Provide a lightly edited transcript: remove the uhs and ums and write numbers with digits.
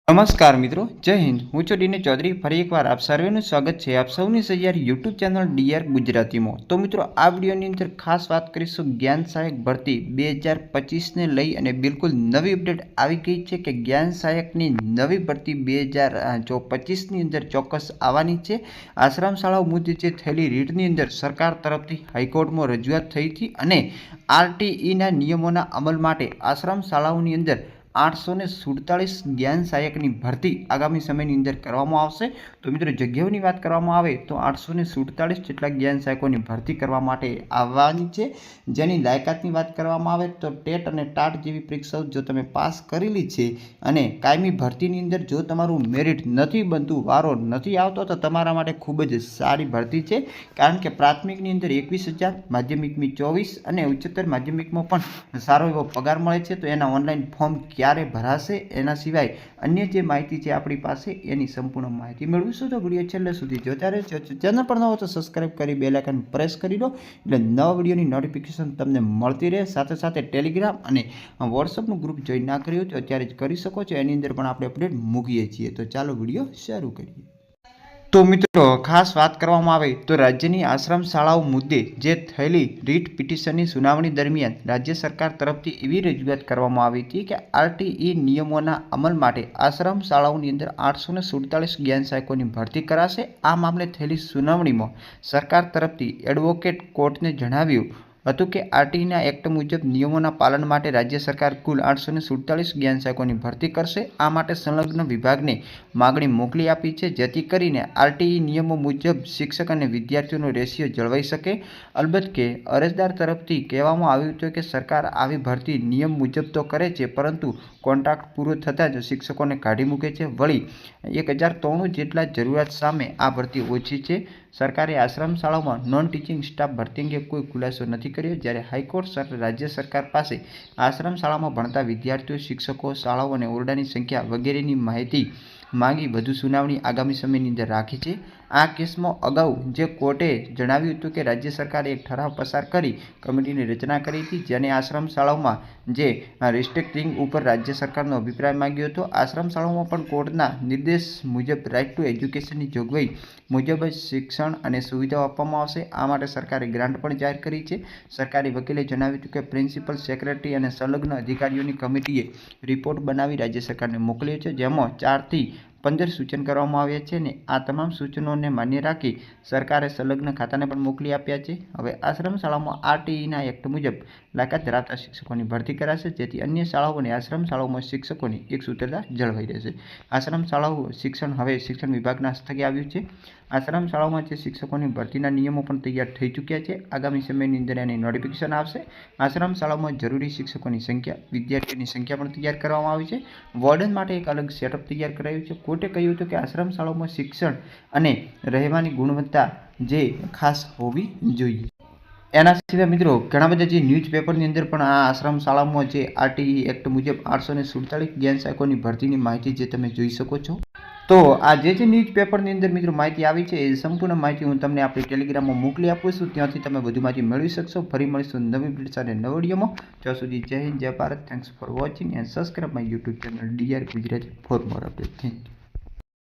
નમસ્કાર મિત્રો, જય હિન્દ। હું છું ડીને ચૌધરી। ફરી એકવાર આપ સર્વેનું સ્વાગત છે આપ સૌની સહિયારી યુટ્યુબ ચેનલ ડીઆર ગુજરાતીમાં। તો મિત્રો, આ વિડીયોની અંદર ખાસ વાત કરીશું જ્ઞાન સહાયક ભરતી 2025ને લઈ અને બિલકુલ નવી અપડેટ આવી ગઈ છે કે જ્ઞાન સહાયકની નવી ભરતી 2025ની અંદર ચોક્કસ આવવાની છે। આશ્રમ શાળાઓ મુદ્દે જે થયેલી રીટની અંદર સરકાર તરફથી હાઈકોર્ટમાં રજૂઆત થઈ હતી અને આરટીઈના નિયમોના અમલ માટે આશ્રમ શાળાઓની અંદર 847 જ્ઞાન સહાયકની ભરતી આગામી સમયની અંદર કરવામાં આવશે। તો મિત્રો, જગ્યાઓની વાત કરવામાં આવે તો 847 જેટલા જ્ઞાન સહાયકોની ભરતી કરવા માટે આવવાની છે। જેની લાયકાતની વાત કરવામાં આવે તો ટેટ અને ટાટ જેવી પરીક્ષાઓ જો તમે પાસ કરેલી છે અને કાયમી ભરતીની અંદર જો તમારું મેરિટ નથી બનતું, વારો નથી આવતો, તો તમારા માટે ખૂબ જ સારી ભરતી છે। કારણ કે પ્રાથમિકની અંદર 21,000, માધ્યમિકની 24 અને ઉચ્ચતર માધ્યમિકમાં પણ સારો એવો પગાર મળે છે। તો એના ઓનલાઈન ફોર્મ ક્યારે ભરાશે, એના સિવાય અન્ય જે માહિતી છે આપણી પાસે, એની સંપૂર્ણ માહિતી મેળવીશું। તો વિડીયો છેલ્લે સુધી જોતા રહેજો। ચેનલ પર ન હોય તો સબસ્ક્રાઇબ કરી બેલ આઇકન પ્રેસ કરી દો એટલે નવા વિડીયોની નોટિફિકેશન તમને મળતી રહે। સાથે સાથે ટેલિગ્રામ અને વોટ્સઅપનું ગ્રુપ જોઈન ના કર્યું તો અત્યારે જ કરી શકો છો। એની અંદર પણ આપણે અપડેટ મૂકીએ છીએ। તો ચાલો વિડીયો શરૂ કરીએ। તો મિત્રો, ખાસ વાત કરવામાં આવે તો રાજ્યની આશ્રમ શાળાઓ મુદ્દે જે થયેલી રીટ પિટિશનની સુનાવણી દરમિયાન રાજ્ય સરકાર તરફથી એવી રજૂઆત કરવામાં આવી હતી કે આરટીઈ નિયમોના અમલ માટે આશ્રમ શાળાઓની અંદર 847 જ્ઞાન સહાયકોની ભરતી કરાશે। આ મામલે થયેલી સુનાવણીમાં સરકાર તરફથી એડવોકેટ કોર્ટને જણાવ્યું હતું કે આરટીઈના એક્ટ મુજબ નિયમોના પાલન માટે રાજ્ય સરકાર કુલ 847 જ્ઞાન સહાયકોની ભરતી કરશે। આ માટે સંલગ્ન વિભાગને માગણી મોકલી આપી છે, જેથી કરીને આરટીઈ નિયમો મુજબ શિક્ષક અને વિદ્યાર્થીઓનો રેશિયો જળવાઈ શકે। અલબત્ત કે અરજદાર તરફથી કહેવામાં આવ્યું હતું કે સરકાર આવી ભરતી નિયમ મુજબ તો કરે છે, પરંતુ કોન્ટ્રાક્ટ પૂરો થતાં જ શિક્ષકોને કાઢી મૂકે છે। વળી 1093 જેટલા જરૂરિયાત સામે આ ભરતી ઓછી છે। સરકારે આશ્રમ શાળાઓમાં નોન ટીચિંગ સ્ટાફ ભરતી અંગે કોઈ ખુલાસો નથી કર્યો, જ્યારે હાઈકોર્ટ રાજ્ય સરકાર પાસે આશ્રમ શાળામાં ભણતા વિદ્યાર્થીઓ, શિક્ષકો, શાળાઓ અને ઓરડાની સંખ્યા વગેરેની માહિતી માંગી વધુ સુનાવણી આગામી સમયની અંદર રાખી છે। આ કેસમાં અગાઉ જે કોર્ટે જણાવ્યું હતું કે રાજ્ય સરકારે એક ઠરાવ પસાર કરી કમિટીની રચના કરી હતી, જેને આશ્રમ શાળાઓમાં જે રિસ્ટ્રિક્ટિંગ ઉપર રાજ્ય સરકારનો અભિપ્રાય માંગ્યો હતો। આશ્રમ શાળાઓમાં પણ કોર્ટના નિર્દેશ મુજબ રાઇટ ટુ એજ્યુકેશનની જોગવાઈ મુજબ જ શિક્ષણ અને સુવિધાઓ આપવામાં આવશે। આ માટે સરકારે ગ્રાન્ટ પણ જાહેર કરી છે। સરકારી વકીલે જણાવ્યું હતું કે પ્રિન્સિપલ સેક્રેટરી અને સંલગ્ન અધિકારીઓની કમિટીએ રિપોર્ટ બનાવી રાજ્ય સરકારને મોકલ્યો છે, જેમાં 4 થી 15 સૂચન કરવામાં આવ્યા છે અને આ તમામ સૂચનોને માન્ય રાખી સરકારે સંલગ્ન ખાતાને પણ મોકલી આપ્યા છે। હવે આશ્રમ શાળાઓમાં આરટીઈના એક્ટ મુજબ લાયકાત ધરાવતા શિક્ષકોની ભરતી કરાશે, જેથી અન્ય શાળાઓ અને આશ્રમ શાળાઓમાં શિક્ષકોની એકસૂત્રતા જળવાઈ રહેશે। આશ્રમ શાળાઓ શિક્ષણ હવે શિક્ષણ વિભાગના હસ્તકે આવ્યું છે। આશ્રમ શાળાઓમાં જે શિક્ષકોની ભરતીના નિયમો પણ તૈયાર થઈ ચૂક્યા છે। આગામી સમયની અંદર એની નોટિફિકેશન આવશે। આશ્રમ શાળાઓમાં જરૂરી શિક્ષકોની સંખ્યા, વિદ્યાર્થીઓની સંખ્યા પણ તૈયાર કરવામાં આવી છે। વોર્ડન માટે એક અલગ સેટઅપ તૈયાર કરાયું છે। કોર્ટે કહ્યું હતું કે આશ્રમ શાળાઓમાં શિક્ષણ અને રહેવાની ગુણવત્તા જે ખાસ હોવી જોઈએ। એના સિવાય મિત્રો, ઘણા બધા જે ન્યૂઝપેપરની અંદર પણ આ આશ્રમ શાળામાં જે આરટીઈ એક્ટ મુજબ 847 જ્ઞાન સહાયકોની ભરતીની માહિતી જે તમે જોઈ શકો છો। તો આ જે ન્યૂઝપેપરની અંદર મિત્રો માહિતી આવી છે, એ સંપૂર્ણ માહિતી હું તમને આપણી ટેલિગ્રામમાં મોકલી આપું છું। ત્યાંથી તમે વધુ માહિતી મેળવી શકશો। ફરી મળીશું નવી વિડીયો સાથે નવા વિડીયોમાં। ત્યાં સુધી જય હિન્દ, જય Bharat. Thanks for watching and subscribe my YouTube channel DR Gujarati for more update. Thank you.